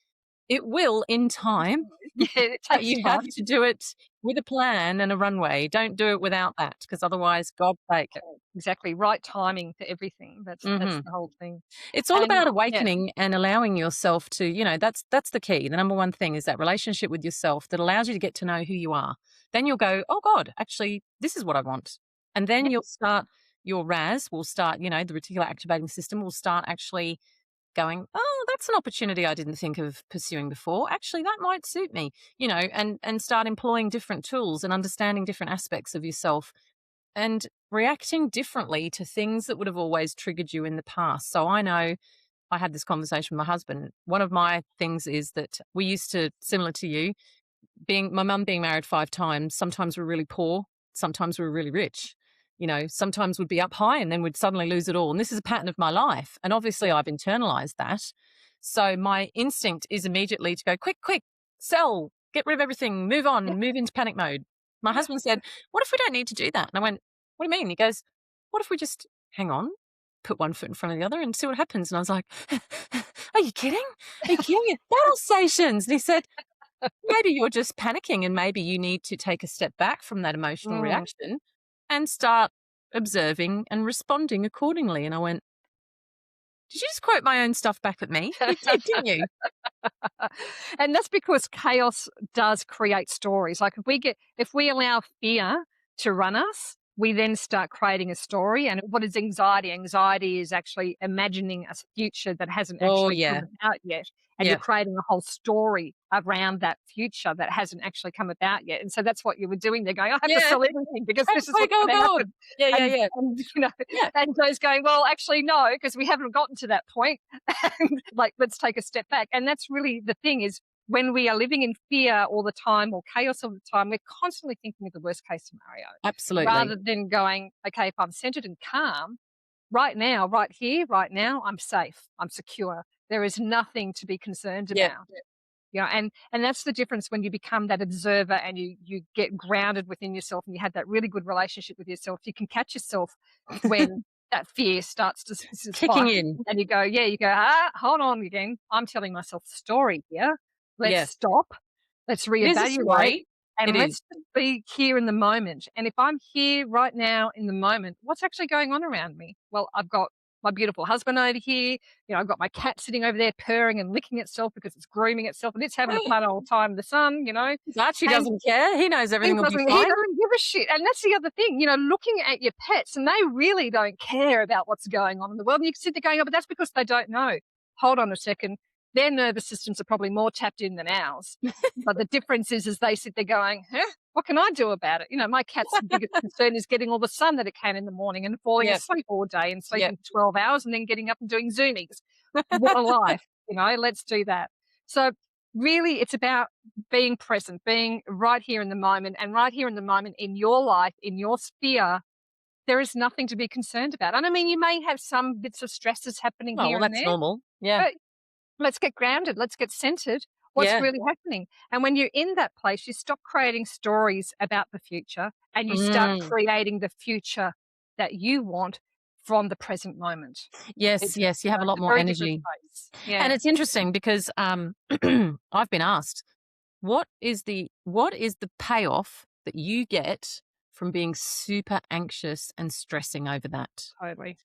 It will in time. Yeah, it But takes you time. have to do it with a plan and a runway. Don't do it without that, because otherwise, God's sake. Exactly, right timing for everything. That's Mhm. the whole thing. It's all And about yeah, awakening and allowing yourself to, that's the key. The number one thing is that relationship with yourself that allows you to get to know who you are. Then you'll go, "Oh God, actually, this is what I want." And then yeah, you'll start your RAS will start, the reticular activating system will start actually going, "Oh, that's an opportunity I didn't think of pursuing before. Actually, that might suit me." And start employing different tools and understanding different aspects of yourself and reacting differently to things that would have always triggered you in the past. So I know I had this conversation with my husband. One of my things is that we used to, similar to you, being my mum being married 5 times, sometimes we're really poor, sometimes we're really rich. Sometimes we'd be up high and then we'd suddenly lose it all. And this is a pattern of my life. And obviously I've internalized that. So my instinct is immediately to go, quick, quick, sell, get rid of everything, move yeah, on, move into panic mode. My husband said, "What if we don't need to do that?" And I went, "What do you mean?" He goes, "What if we just hang on, put one foot in front of the other and see what happens?" And I was like, "Are you kidding? Are you kidding? It's battle stations." And he said, "Maybe you're just panicking and maybe you need to take a step back from that emotional mm. reaction and start observing and responding accordingly." And I went, "Did you just quote my own stuff back at me? You did, didn't you?" And that's because chaos does create stories. Like if we allow fear to run us, we then start creating a story. And what is anxiety? Anxiety is actually imagining a future that hasn't Oh, actually come yeah. about yet. And you're Yeah. creating a whole story around that future that hasn't actually come about yet. And so that's what you were doing there, going, I have to Yeah. sell everything because Oh this is my what's God, going to God. happen. Yeah, yeah, And, yeah. and Yeah. and Joe's going, well, actually, no, because we haven't gotten to that point. And like, let's take a step back. And that's really the thing is when we are living in fear all the time or chaos all the time, we're constantly thinking of the worst case scenario Absolutely. rather than going, okay, if I'm centered and calm right now, right here, right now, I'm safe, I'm secure. There is nothing to be concerned Yeah. about. And that's the difference when you become that observer and you get grounded within yourself and you have that really good relationship with yourself. You can catch yourself when that fear starts to Kicking spike, in. and you go, hold on again. I'm telling myself a story here. Let's Yes. stop. Let's It is a reevaluate story. It and is. let's just be here in the moment. And if I'm here right now in the moment, what's actually going on around me? Well, I've got my beautiful husband over here. I've got my cat sitting over there purring and licking itself because it's grooming itself and it's having a fun old time in the sun. Archie And doesn't care. He knows he everything will be doesn't fine. give a shit. And that's the other thing, looking at your pets and they really don't care about what's going on in the world. And you can sit there going, oh, but that's because they don't know. Hold on a second. Their nervous systems are probably more tapped in than ours. But the difference is they sit there going, huh? What can I do about it? My cat's biggest concern is getting all the sun that it can in the morning and falling Yep. asleep all day and Yep. sleeping 12 hours and then getting up and doing Zoomies. What a life, let's do that. So really it's about being present, being right here in the moment, and right here in the moment in your life, in your sphere, there is nothing to be concerned about. And I mean, you may have some bits of stresses happening Oh, here well, and that's there, normal. Yeah. but let's get grounded. Let's get centered. What's Yeah. really happening? And when you're in that place, you stop creating stories about the future and you start Mm. creating the future that you want from the present moment. Yes, It's, yes. You have a it's lot a more very different energy. place. And Yeah, it's interesting because I've been asked, what is the payoff that you get from being super anxious and stressing over that? totally.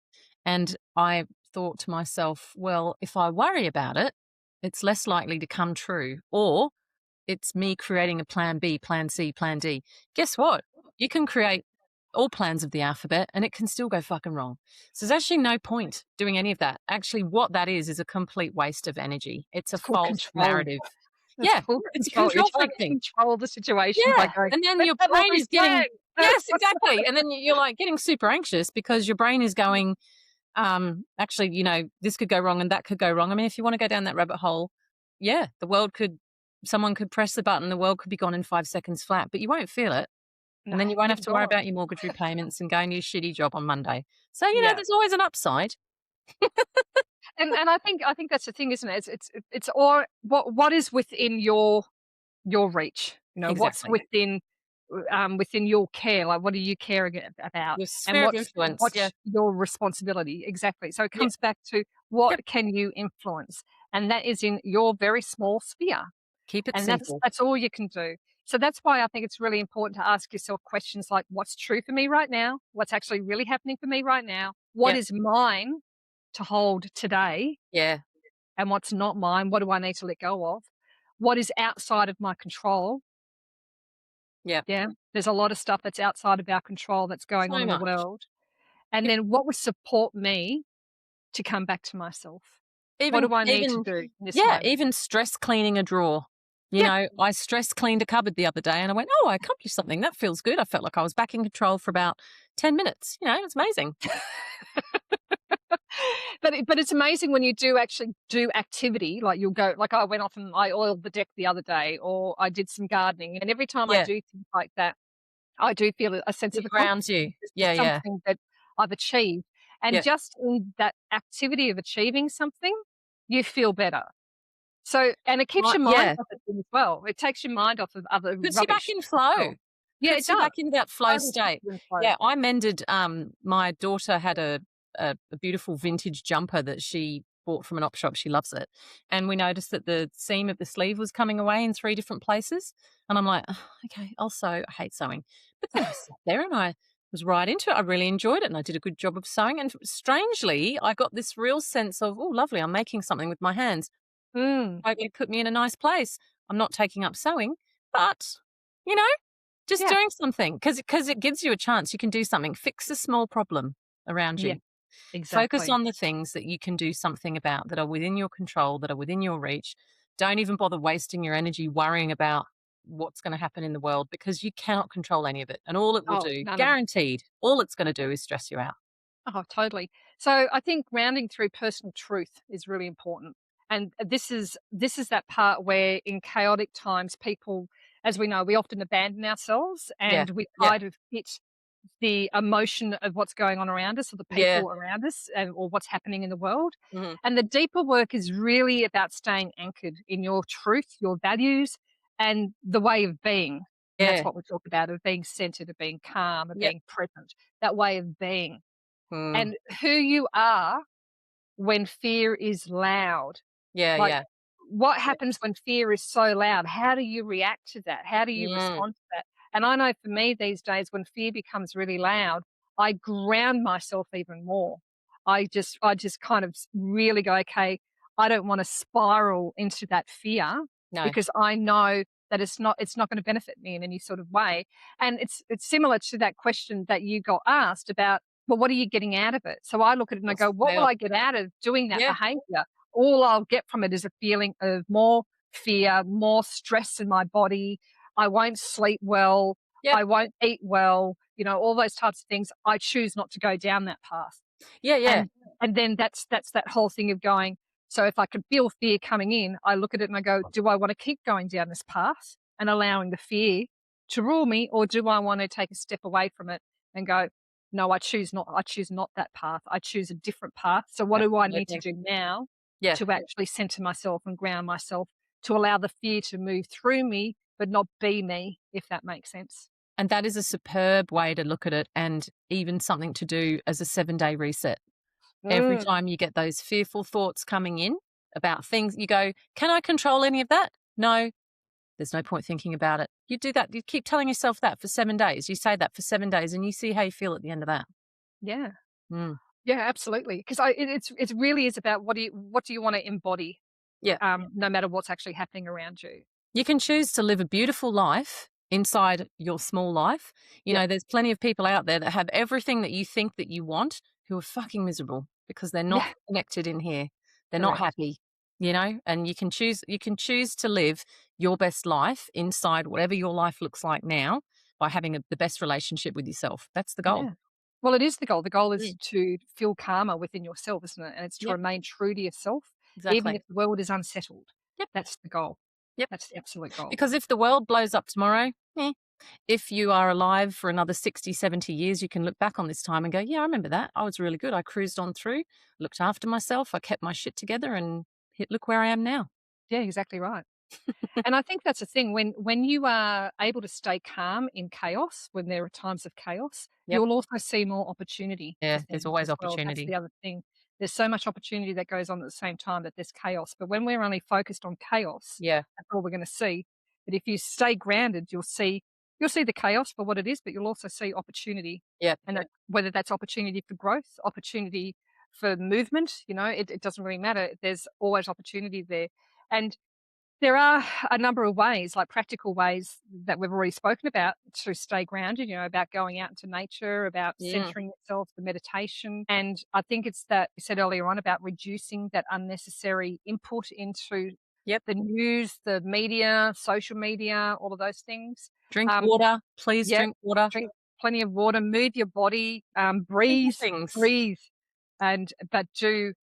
And I thought to myself, well, if I worry about it, it's less likely to come true. Or it's me creating a plan B, plan C, plan D. Guess what? You can create all plans of the alphabet and it can still go fucking wrong. So there's actually no point doing any of that. Actually, what that is a complete waste of energy. It's a It's called false control. narrative. It's Yeah, full it's control. You're control trying to freaking. control the situation by Yeah. going, And then "Let's your have all brain these is getting, plans." yes, exactly. And then you're like getting super anxious because your brain is going, actually, this could go wrong and that could go wrong. I mean, if you want to go down that rabbit hole, yeah, someone could press the button, the world could be gone in 5 seconds flat, but you won't feel it. No, And then you won't have it's to worry gone. about your mortgage repayments and going to your shitty job on Monday. So, Yeah. there's always an upside. And I think that's the thing, isn't it? It's all what is within your reach. What's Exactly. within your care. Like, what do you care about? Your And sphere of what's influence. Yeah. what's your responsibility? Exactly. So it Yep. comes back to what Yep. can you influence? And that is in your very small sphere. Keep it And simple. that's all you can do. So that's why I think it's really important to ask yourself questions like, what's true for me right now? What's actually really happening for me right now? What Yep. is mine to hold today? Yeah. And what's not mine? What do I need to let go of? What is outside of my control? Yep. Yeah. There's a lot of stuff that's outside of our control that's going on So in the much. world. And If then what would support me to come back to myself? What even do I need to even do in this yeah, moment? even stress cleaning a drawer. You Yeah. know, I stress cleaned a cupboard the other day and I went, "Oh, I accomplished something. That feels good." I felt like I was back in control for about 10 minutes. You know, it's amazing. But it's amazing when you do actually do activity, like you'll go like I went off and I oiled the deck the other day, or I did some gardening, and every time I Yeah, do things like that, I do feel a sense it of grounds accomplishment. you. There's Yeah, yeah. something that I've achieved, and Yeah. just in that activity of achieving something, you feel better. So and it keeps Right, your mind yeah. off of things as well. It takes your mind off of other Puts you back rubbish in as well. flow. Yeah, it Puts you does. back in that flow Totally puts state. you in flow. Yeah, I mended, my daughter had a beautiful vintage jumper that she bought from an op shop, she loves it, and we noticed that the seam of the sleeve was coming away in 3 different places, and I'm like, "Ugh, okay, I'll sew." I hate sewing. But then I sat there and I was right into it. I really enjoyed it, and I did a good job of sewing, and strangely, I got this real sense of, "Oh, lovely, I'm making something with my hands." Mm, It put me in a nice place. I'm not taking up sewing, but, you know, just yeah, doing something because it gives you a chance. You can do something, fix a small problem around yeah, you. Focus exactly. on the things that you can do something about that are within your control, that are within your reach. Don't even bother wasting your energy worrying about what's going to happen in the world because you cannot control any of it. And all it will Oh, do, none of guaranteed, all it's going to do is stress you out. Oh, totally. So I think grounding through personal truth is really important. And this is that part where in chaotic times people, as we know, we often abandon ourselves Yeah. and we Yeah. try to fit the emotion of what's going on around us or the Yeah. people around us and or what's happening in the world. Hmm. And the deeper work is really about staying anchored in your truth, your values, and the way of being. And that's Yeah. what we talk about of being centered, of being calm, of Yep. being present, that way of being Mm. and who you are when fear is loud. Yeah. Like, Yeah. what Yeah. happens when fear is so loud? How do you react to that? How do you Mm. respond to that? And I know for me these days, when fear becomes really loud, I ground myself even more. I just kind of really go, okay, I don't want to spiral into that fear No. because I know that it's not going to benefit me in any sort of way. And it's similar to that question that you got asked about, well, what are you getting out of it? So I look at it and I What's go, the what will payoff? I get out of doing that Yeah. behavior? All I'll get from it is a feeling of more fear, more stress in my body. I won't sleep well. Yep. I won't eat well. All those types of things. I choose not to go down that path. Yeah. Yeah. And then that's that whole thing of going, so if I can feel fear coming in, I look at it and I go, do I want to keep going down this path and allowing the fear to rule me, or do I want to take a step away from it and go, no, I choose not that path. I choose a different path. So what do I need to Absolutely. do now Yeah. to actually center myself and ground myself to allow the fear to move through me, but not be me, if that makes sense. And that is a superb way to look at it and even something to do as a 7-day reset. Every Mm, time you get those fearful thoughts coming in about things, you go, "Can I control any of that? No, there's no point thinking about it." You do that. You keep telling yourself that for 7 days. You say that for 7 days and you see how you feel at the end of that. yeah. Mm. Yeah, absolutely. Because it really is about what do you want to embody, Yeah. no matter what's actually happening around you. You can choose to live a beautiful life inside your small life. You Yeah, know, there's plenty of people out there that have everything that you think that you want who are fucking miserable because they're not yeah, connected in here. They're not correct. happy, and you can choose to live your best life inside whatever your life looks like now by having the best relationship with yourself. That's the goal. Yeah. Well, it is the goal. The goal is Mm. to feel calmer within yourself, isn't it? And it's to Yep, remain true to yourself, even exactly. if the world is unsettled. Yep, That's the goal. yep. That's the absolute goal. Because if the world blows up tomorrow, if you are alive for another 60, 70 years, you can look back on this time and go, yeah, I remember that. I was really good. I cruised on through, looked after myself. I kept my shit together and look where I am now. Yeah, exactly right. And I think that's the thing when you are able to stay calm in chaos, when there are times of chaos, Yep. you'll also see more opportunity for Yeah. There's things always as well. That's opportunity. the other thing. There's so much opportunity that goes on at the same time that there's chaos. But when we're only focused on chaos, Yeah. that's all we're going to see. But if you stay grounded, you'll see the chaos for what it is, but you'll also see opportunity, Yeah. and whether that's opportunity for growth, opportunity for movement, it doesn't really matter. There's always opportunity there, and there are a number of ways, like practical ways that we've already spoken about to stay grounded, about going out into nature, about Mm. centering yourself, the meditation. And I think it's that you said earlier on about reducing that unnecessary input into Yep. the news, the media, social media, all of those things. Drink Um, water. Please yeah, drink water. drink plenty of water, move your body, Simple breathe, things. breathe, and but do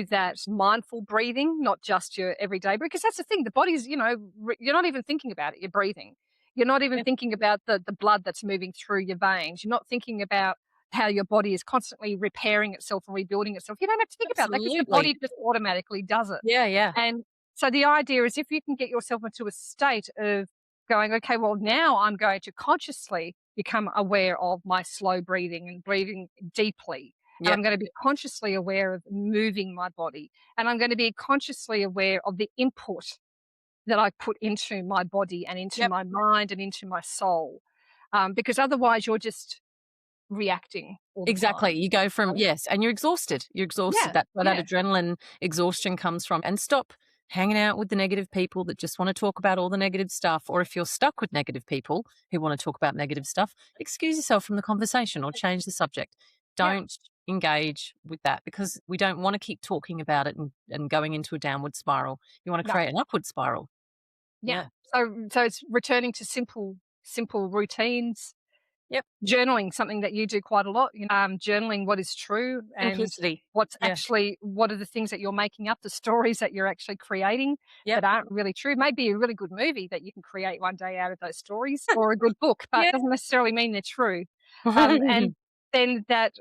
that mindful breathing, not just your everyday breath. Because that's the thing, the body's, you're not even thinking about it. You're breathing. You're not even Yep. thinking about the blood that's moving through your veins. You're not thinking about how your body is constantly repairing itself and rebuilding itself. You don't have to think about that because your Absolutely. body just automatically does it. Yeah, yeah. And so the idea is if you can get yourself into a state of going, okay, well, now I'm going to consciously become aware of my slow breathing and breathing deeply. And Yep. I'm going to be consciously aware of moving my body. And I'm going to be consciously aware of the input that I put into my body and into Yep. my mind and into my soul. Because otherwise, you're just reacting all the Exactly. time. You go from, Right? yes, and you're exhausted. You're exhausted. Yeah. That's where that Yeah. adrenaline exhaustion comes from. And stop hanging out with the negative people that just want to talk about all the negative stuff. Or if you're stuck with negative people who want to talk about negative stuff, excuse yourself from the conversation or change the subject. Yeah. Don't engage with that because we don't want to keep talking about it and going into a downward spiral. You want to No. create an upward spiral. Yeah. Yeah. So it's returning to simple routines. Yep. Journaling, something that you do quite a lot, journaling what is true and Simplicity. what Yeah. are the things that you're making up, the stories that you're actually creating Yep. that aren't really true. Maybe a really good movie that you can create one day out of those stories or a good book, but it Yeah. doesn't necessarily mean they're true. And then that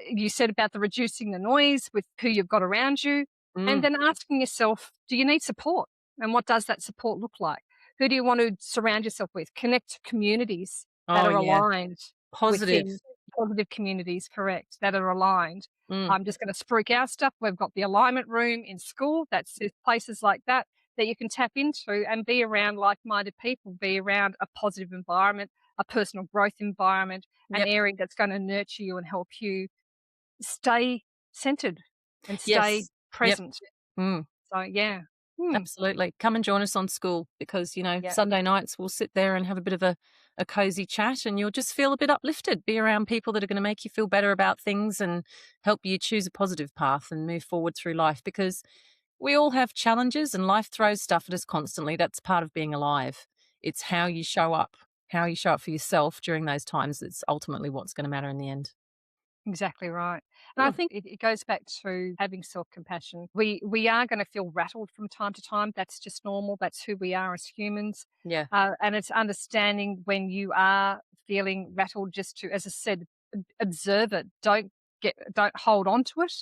you said about the reducing the noise with who you've got around you, and Mm. then asking yourself, do you need support? And what does that support look like? Who do you want to surround yourself with? Connect to communities that Oh, are yeah. aligned Positive. within positive communities, correct, that are aligned. Mm. I'm just going to spruik our stuff. We've got the alignment room in school. That's places like that that you can tap into and be around like-minded people, be around a positive environment, a personal growth environment, an Yep. area that's going to nurture you and help you stay centered and stay Yes. Yep. present. Mm. So yeah. Hmm. Absolutely. Come and join us on school because, Yeah. Sunday nights we'll sit there and have a bit of a cozy chat and you'll just feel a bit uplifted. Be around people that are going to make you feel better about things and help you choose a positive path and move forward through life because we all have challenges and life throws stuff at us constantly. That's part of being alive. It's how you show up for yourself during those times that's ultimately what's going to matter in the end. Exactly right. And I Mm. think it goes back to having self-compassion. We are going to feel rattled from time to time. That's just normal. That's who we are as humans. Yeah. And it's understanding when you are feeling rattled, just to, as I said, observe it. Don't hold on to it.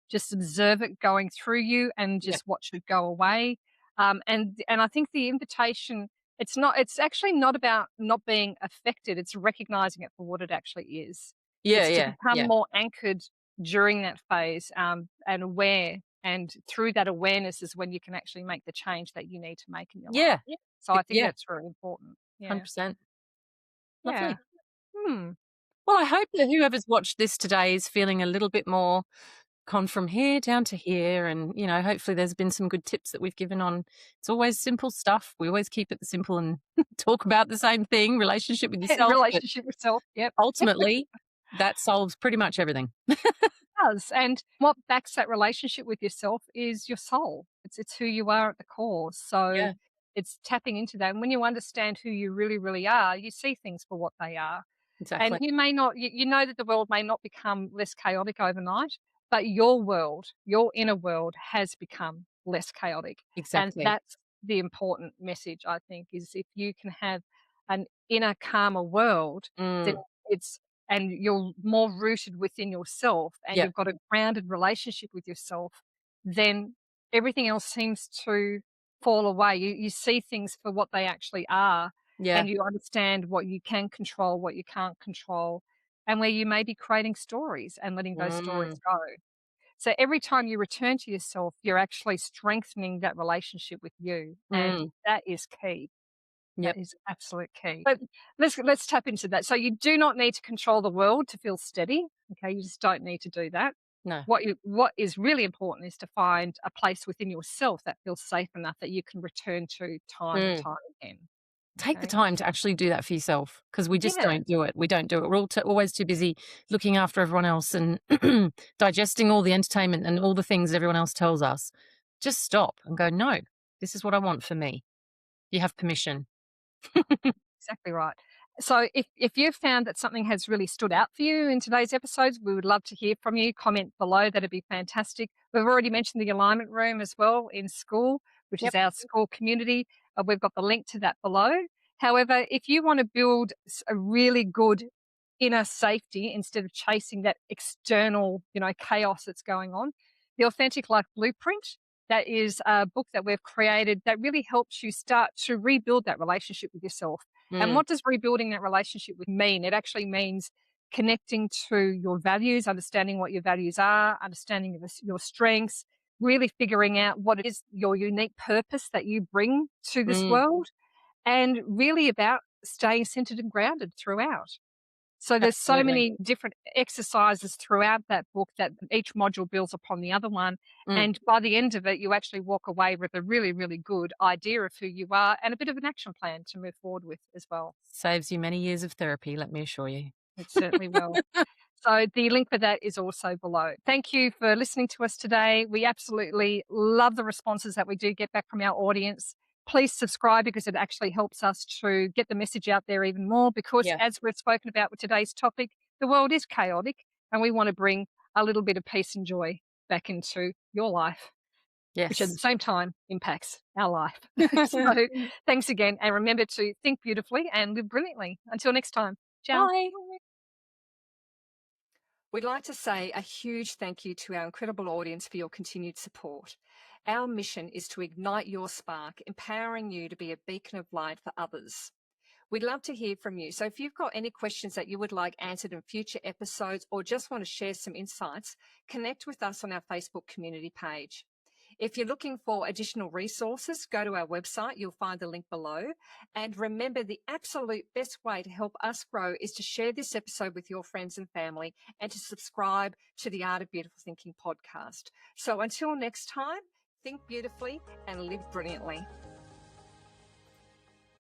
Just observe it going through you and Yeah. just watch it go away. And I think the invitation, it's actually not about not being affected. It's recognizing it for what it actually is. Yeah. It's to Yeah. become Yeah. more anchored during that phase, and aware, and through that awareness is when you can actually make the change that you need to make in your life. Yeah. Yeah. So I think Yeah. that's really important. Yeah. 100%. Yeah. Lovely. Hmm. Well, I hope that whoever's watched this today is feeling a little bit more gone from here down to here. And, hopefully there's been some good tips that we've given on. It's always simple stuff. We always keep it simple and talk about the same thing, relationship with yourself. But Relationship with self. Yep. ultimately, that solves pretty much everything. Does. And what backs that relationship with yourself is your soul. It's who you are at the core. So Yeah, it's tapping into that. And when you understand who you really, really are, you see things for what they are. And exactly. you may not, you know that the world may not become less chaotic overnight, but your world, your inner world has become less chaotic. And Exactly. that's the important message, I think, is if you can have an inner, calmer world, then Mm, it's, and you're more rooted within yourself and yeah, you've got a grounded relationship with yourself, then everything else seems to fall away. You see things for what they actually are, yeah. and you understand what you can control, what you can't control, and where you may be creating stories and letting those stories Mm, go. So every time you return to yourself, you're actually strengthening that relationship with you. And that is key. Yep. That is absolute key. But let's tap into that. So you do not need to control the world to feel steady. Okay, you just don't need to do that. No. What is really important is to find a place within yourself that feels safe enough that you can return to time and time again. Take the time to actually do that for yourself, because we just don't do it. We don't do it. We're all always too busy looking after everyone else and digesting all the entertainment and all the things everyone else tells us. Just stop and go, no, this is what I want for me. You have permission. Exactly right. So if you've found that something has really stood out for you in today's episodes, we would love to hear from you. Comment below. That'd be fantastic. We've already mentioned the alignment room as well in school, which is our school community. We've got the link to that below. However, if you want to build a really good inner safety instead of chasing that external, chaos that's going on, the Authentic Life Blueprint, that is a book that we've created that really helps you start to rebuild that relationship with yourself. And what does rebuilding that relationship with mean? It actually means connecting to your values, understanding what your values are, understanding your strengths, really figuring out what is your unique purpose that you bring to this world, and really about staying centered and grounded throughout. So there's so many different exercises throughout that book that each module builds upon the other one. And by the end of it, you actually walk away with a really, really good idea of who you are and a bit of an action plan to move forward with as well. Saves you many years of therapy, let me assure you. It certainly will. So the link for that is also below. Thank you for listening to us today. We absolutely love the responses that we do get back from our audience. Please subscribe, because it actually helps us to get the message out there even more, because as we've spoken about with today's topic, the world is chaotic and we want to bring a little bit of peace and joy back into your life, which at the same time impacts our life. So thanks again. And remember to think beautifully and live brilliantly. Until next time. Ciao. Bye. We'd like to say a huge thank you to our incredible audience for your continued support. Our mission is to ignite your spark, empowering you to be a beacon of light for others. We'd love to hear from you. So if you've got any questions that you would like answered in future episodes, or just want to share some insights, connect with us on our Facebook community page. If you're looking for additional resources, go to our website. You'll find the link below. And remember, the absolute best way to help us grow is to share this episode with your friends and family, and to subscribe to the Art of Beautiful Thinking podcast. So until next time, think beautifully and live brilliantly.